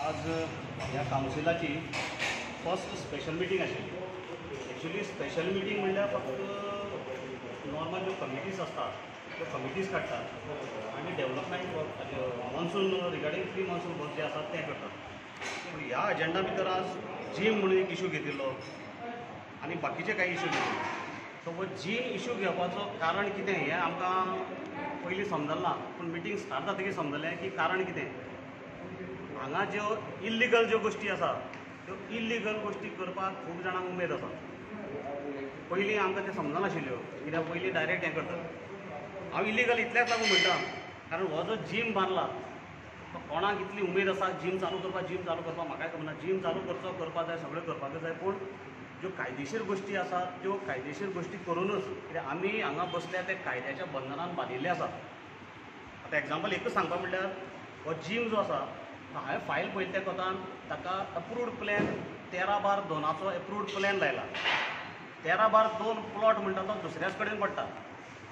आज ह्या कावन्सिलाची first special meeting आशिल्ली. एक्चुअली स्पेशल मिटींग म्हणल्यार फक्त नॉर्मल ज्यो कमिटीज आसतात त्यो कमिटीज काडटात आनी development work monsoon regarding pre monsoon work जे आसात तें करतात. पूण ह्या एजेंडा भितर आज जीम म्हणून एक इशू घेतिल्लो आनी बाकीचे काही इशू घेतिल्ले. सो हो जीम इशू घेवपाचो कारण कितें हें आमकां पयलीं समजलें ना, पूण मिटींग स्टार्ट जातकीर समजलें की कारण कितें. हांगा ज्यो इल्लिगल ज्यो गोश्टी आसा त्यो इल्लिगल गोश्टी करपाक खूब जाणांक उमेद आसा. पयलीं आमकां तें समजनाशिल्ल्यो, कित्याक पयलीं डायरेक्ट हें करता. हांव इल्लिगल इतल्याच लागून म्हणटा कारण हो जो जीम बांदला तो कोणाक इतली उमेद आसा जीम चालू करपाक म्हाकाय खबर ना. जीम चालू करपाक जाय, सगळें करपाकच जाय, पूण ज्यो कायदेशीर गोश्टी आसात त्यो कायदेशीर गोश्टी करूनच, कित्याक आमी हांगा बसल्या ते कायद्याच्या बंधनान बांदिल्ले आसा. आतां एग्जाम्पल एकच सांगपाक म्हणल्यार हो जीम जो आसा हांवें फायल पळयली त्या कोतान ताका अप्रूव्ड प्लॅन 13/2 अप्रूव्ड प्लॅन लायला. 13/2 प्लॉट म्हणटा तो दुसऱ्याच कडेन पडटा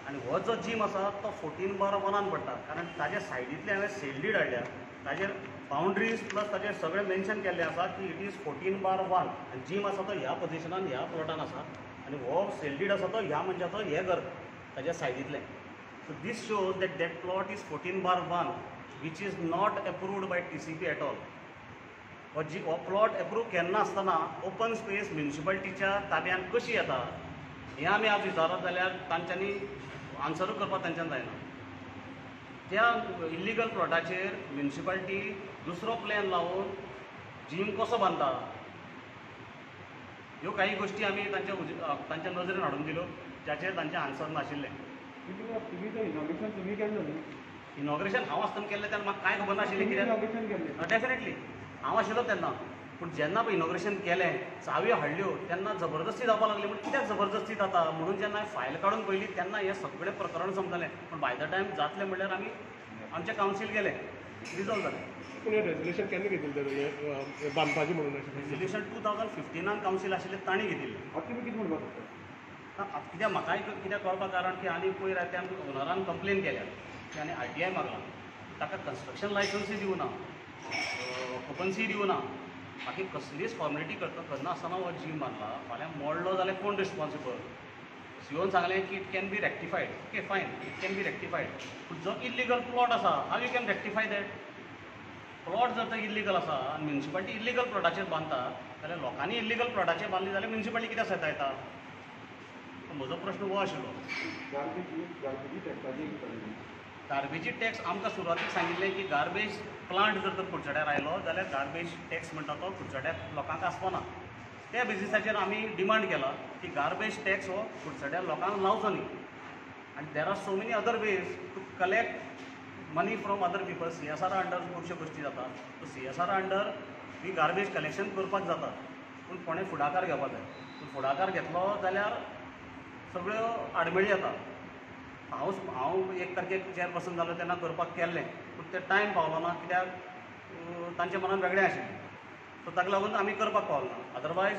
आनी हो जो जीम आसा तो 14/1 पडटा. कारण ताज्या सायडींतले हांवें सेल डीड हाडल्या, ताजेर बाउंड्रीज प्लस ताजेर सगळें मेन्शन केल्लें आसा की इट इज 14/1 आनी जीम आसा तो ह्या पोजिशनान ह्या प्लॉटान आसा आनी हो सेल डीड आसा तो ह्या मनशाचो हे घर ताज्या सायडींतलें. So this shows that plot is 14/1 which is not approved by TCP at all. हो प्लॉट अप्रूव केन्ना आसतना ओपन स्पेस म्युनिसिपालिटीच्या ताब्यान कशी येता हें आमी आज विचारत जाल्यार तांच्यांनी आन्सरू करपाक तांच्यान जायना. त्या इल्लिगल प्लॉटाचेर म्युनिसिपालिटी दुसरो प्लॅन लावन जीम कसो बांदता ह्यो काही गोश्टी आमी तांच्या नजरेन हाडून दिल्यो जाचेर तांचें आन्सर नाशिल्लें. इनॉग्रेशन हांव आसतना केल्लें तेन्ना म्हाका कांय खबर नाशिल्लें कित्याक डेफिनेटली हांव आशिल्लो तेन्ना. पूण जेन्ना पळय इनॉग्रेशन केलें, चावयो हाडल्यो तेन्ना जबरदस्ती जावपाक लागली. पूण कित्याक जबरदस्ती जाता म्हणून जेन्ना हांवें फायल काडून पळयली तेन्ना हें सगळें प्रकरण समजलें. पूण बाय द टायम जातलें म्हणल्यार आमी आमचें कावन्सील गेलें, रिजॉल्व जालें. पूण रेजोल्युशन केन्ना घेतिल्लें बांदपाचें म्हणून? रेजोल्युशन 2015 कावन्सील आशिल्लें तांणी घेतिल्लें. तुमी कितें म्हणपाक कित्याक म्हाकाय कित्याक कळपाक कारण की आनी पयर त्या ओनरान कंप्लेन केल्या की आनी RTI मागला, ताका कन्स्ट्रक्शन लायसन्सूय दिवना, ओपन्सीय दिवना, बाकी कसलीच फॉर्मेलिटी करना आसतना हो जीम बांदला. फाल्यां मोडलो जाल्यार कोण रिस्पॉन्सिबल? सीओन सांगलें की it can be rectified. Okay fine, it can be rectified. पूण जो इल्लिगल प्लॉट आसा how you can rectify that? Plot जर तर इल्लिगल आसा आनी म्युनिसिपालिटी इल्लिगल प्लॉटाचेर बांदता जाल्यार लोकांनी इल्लिगल प्लॉटाचेर बांदली जाल्यार म्युनिसिपालिटी कित्याक सेता येता? म्हजो प्रश्न हो आशिल्लो. गार्बेजी टॅक्स आमकां सुरवातीक सांगिल्लें की गार्बेज प्लांट जर तर कुडचड्यार आयलो जाल्यार गार्बेज टॅक्स म्हणटा तो कुडचड्यार लोकांक आसपाना. त्या बेजिसाचेर आमी डिमांड केला की गार्बेज टॅक्स हो कुडचड्यार लोकांक लावचो न्ही. आनी there are so many other ways to collect money from other people. CSR under खुबश्यो गोश्टी जाता. सो CSR अंडर ही गार्बेज कलेक्शन करपाक जाता, पूण कोणें फुडाकार घेवपाक जाय. पूण फुडाकार घेतलो जाल्यार सगळ्यो आडमेळी येता. हांव 1 तारखेक चॅरपर्सन जालो तेन्ना करपाक केल्लें, पूण तें टायम पावलो ना कित्याक तांच्या मनान वेगळें आशिल्लें. सो ताका लागून आमी करपाक पावलो ना. अदरवायज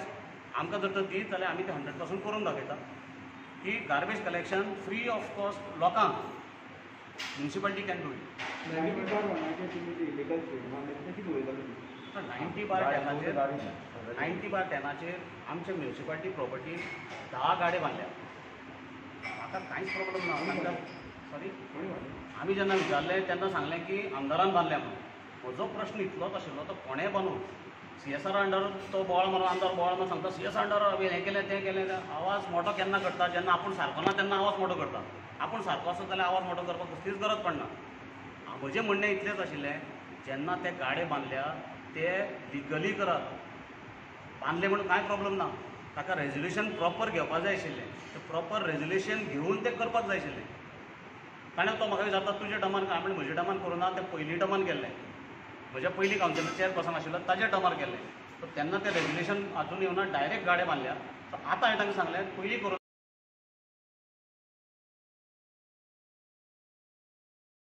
आमकां जर तर दीत जाल्यार आमी तें 100% करून दाखयता की garbage collection free of cost लोकांक म्युनिसिपालिटी कॅन डू इट. 90/10चेर आमच्या म्युनिसिपालिटी प्रॉपर्टीन 10 गाडे बांदल्या. म्हाका कांयच प्रॉब्लम ना. तांकां सॉरी आमी जेन्ना विचारलें तेन्ना सांगलें की आमदारान बांदल्या म्हणून. म्हजो प्रश्न इतलोच आशिल्लो तो कोणें बांदूं. CSR अंडर तो बोवाळ मारून आमदार बोवाळ मारून सांगता CSR अंडर हांवें हें केलें तें केलें. आवाज मोठो केन्ना करता जेन्ना आपूण सारको ना तेन्ना आवाज मोठो करता. आपूण सारको आसत जाल्यार आवाज मोठो करपाक कसलीच गरज पडना. म्हजें म्हणणें इतलेंच आशिल्लें जेन्ना ते गाडे बांदल्या ते लिगली करात. बांदले म्हणून कांय प्रॉब्लम ना. ताका रेजोल्युशन प्रॉपर घेवपाक जाय आशिल्लें. तें प्रॉपर रेजोल्युशन घेवन तें करपाक जाय आशिल्लें. ताणें तो म्हाका विचारता तुज्या टर्मान काय म्हणजे म्हज्या टर्मान करूना, तें पयलीं टर्मान केल्लें. म्हज्या पयलीं कावन्सिलर चॅरपर्सन आशिल्लो ताज्या टर्मार केल्लें. सो तेन्ना तें रेजोल्युशन हातून येवना डायरेक्ट गाडे बांदल्या. सो आतां हांवें तांकां सांगलें पयलीं करून